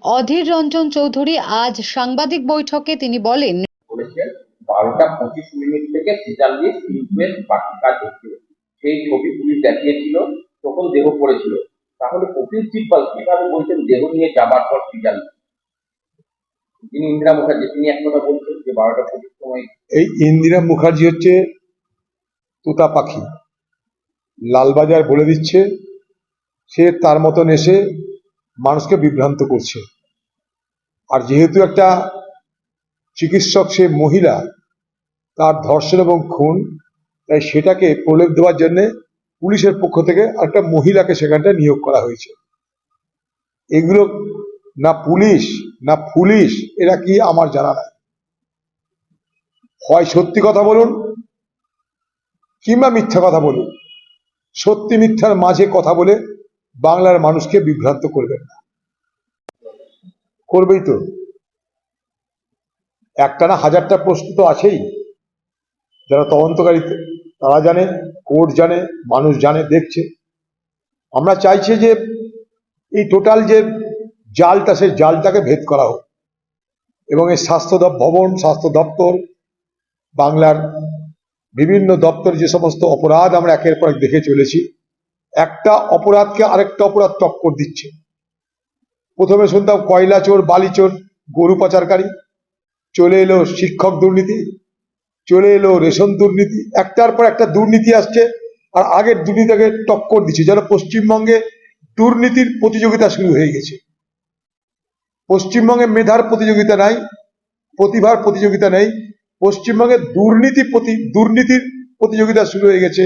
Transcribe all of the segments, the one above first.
অধীর রঞ্জন চৌধুরী আজ সাংবাদিক বৈঠকে তিনি বলেন, 12:25 থেকে 43 মিনিটের বাকি কাজ হচ্ছিল। সেই ছবি পুলিশ দেখিয়েছিল, তখন দেহ পড়েছিল। তাহলে কপিল সিব্বল কিভাবে বলছেন দেহ নিয়ে যাবার পর 43? যিনি ইন্দিরা মুখার্জি, তিনি এক কথা বলছেন যে 12:25 সময়। এই ইন্দিরা মুখার্জি হচ্ছে তোতা পাখি, লালবাজার বলে দিচ্ছে, সে তার মতন এসে মানুষকে বিভ্রান্ত করছে। আর যেহেতু একটা চিকিৎসক, সে মহিলা, তার ধর্ষণ এবং খুন, তাই সেটাকে প্রলেপ দেওয়ার জন্য পুলিশের পক্ষ থেকে একটা মহিলাকে সেখানটা নিয়োগ করা হয়েছে। এগুলো না পুলিশ না পুলিশ, এরা কি আমার জানা নাই। হয় সত্যি কথা বলুন কিংবা মিথ্যা কথা বলুন, সত্যি মিথ্যার মাঝে কথা বলে বাংলার মানুষকে বিভ্রান্ত করবেন না। করবেই তো, একটা না হাজারটা প্রশ্ন তো আছেই। যারা তদন্তকারী তারা জানে, কোর্ট জানে, মানুষ জানে, দেখছে। আমরা চাইছি যে এই টোটাল যে জালটা, সেই জালটাকে ভেদ করা হোক এবং এই স্বাস্থ্য ভবন, স্বাস্থ্য দপ্তর, বাংলার বিভিন্ন দপ্তর যে সমস্ত অপরাধ আমরা একের পর এক দেখে চলেছি, একটা অপরাধকে আরেকটা অপরাধ টক্কর দিচ্ছে। প্রথমে শুনতাম কয়লা চোর, বালি চোর, গরু পাচারকারী, চলে এলো শিক্ষক দুর্নীতি, চলে এলো রেশন দুর্নীতি, একটার পর একটা দুর্নীতি আসছে। আর আগের দুর্নীতিকে টক্কর দিচ্ছে, যেন পশ্চিমবঙ্গে দুর্নীতির প্রতিযোগিতা শুরু হয়ে গেছে। পশ্চিমবঙ্গে মেধার প্রতিযোগিতা নাই, প্রতিভার প্রতিযোগিতা নেই, পশ্চিমবঙ্গে দুর্নীতির প্রতিযোগিতা শুরু হয়ে গেছে।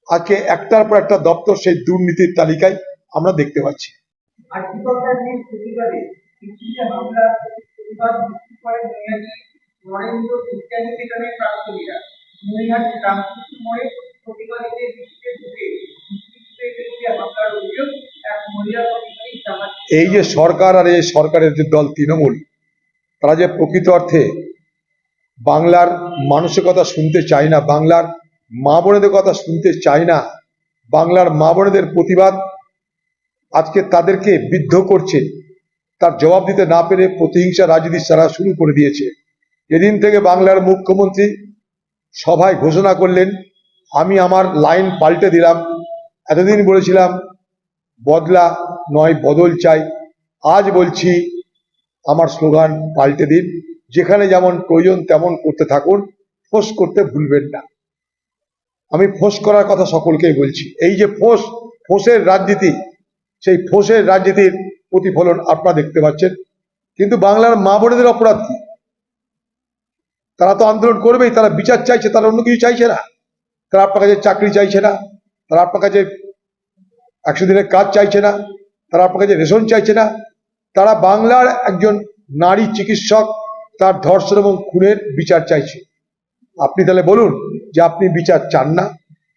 আজকে একটার পর একটা দপ্তর সেই দুর্নীতির তালিকায় আমরা দেখতে পাচ্ছি। এই যে সরকার আর এই সরকারের যে দল তৃণমূল, তারা যে প্রকৃত অর্থে বাংলার মানুষের কথা শুনতে চায় না, বাংলার মা বোনেদের কথা শুনতে চায় না, বাংলার মা বোনেদের প্রতিবাদ আজকে তাদেরকে বিদ্ধ করছে, তার জবাব দিতে না পেরে প্রতিহিংসা রাজনীতি তারা শুরু করে দিয়েছে। যেদিন থেকে বাংলার মুখ্যমন্ত্রী সভায় ঘোষণা করলেন, আমি আমার লাইন পাল্টে দিলাম, এতদিন বলেছিলাম বদলা নয় বদল চাই, আজ বলছি আমার স্লোগান পাল্টে দিন, যেখানে যেমন প্রয়োজন তেমন করতে থাকুন, ফোঁস করতে ভুলবেন না। আমি ফোঁস করার কথা সকলকেই বলছি। এই যে ফোঁসের রাজনীতি, সেই ফোঁসের রাজনীতির প্রতিফলন আপনারা দেখতে পাচ্ছেন। কিন্তু বাংলার মা বোনেদের অপরাধ কি? তারা তো আন্দোলন করবেই, তারা বিচার চাইছে, তারা অন্য কিছু চাইছে না। তারা আপনার কাছে চাকরি চাইছে না, তারা আপনার কাছে 100 দিনের কাজ চাইছে না, তারা আপনার কাছে রেশন চাইছে না, তারা বাংলার একজন নারী চিকিৎসক, তার ধর্ষণ এবং খুনের বিচার চাইছে। আপনি তাহলে বলুন যে আপনি বিচার চান না,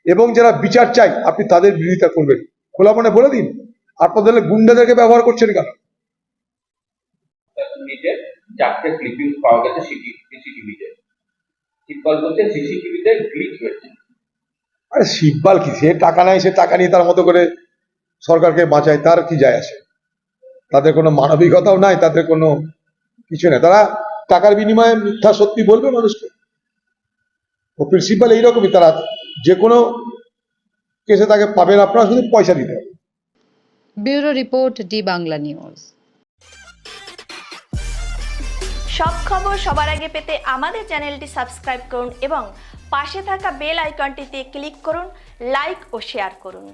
এবং যারা বিচার চাই আপনি তাদের বিরোধিতা করবেন। খোলা মনে বলে দিন, আপনাদের গুন্ডাদেরকে ব্যবহার করছেন কেন? চারটে ক্লিপিং পাওয়া গেছে সিসিটিভিতে। সিব্বল বলছে সিসিটিভিতে গ্লিচ হয়েছে। আরে সিব্বল কি, সে টাকা নেয়, সে টাকা নিয়ে তার মতো করে সরকারকে বাঁচায়, তার কি যায় আসে? তাদের কোনো মানবিকতাও নাই, তাদের কোনো কিছু নেই। তারা টাকার বিনিময়ে মিথ্যা সত্যি বলবে মানুষকে। কপিল সিব্বল এইরকমই, তারা যে কোনো কেসে তাকে পাবেন, আপনারা শুধু পয়সা দিতে হবে। Bureau report, D Bangla news. সব খবর সবার আগে পেতে আমাদের চ্যানেলটি সাবস্ক্রাইব করুন এবং পাশে থাকা বেল আইকনটিতে ক্লিক করুন, লাইক ও শেয়ার করুন।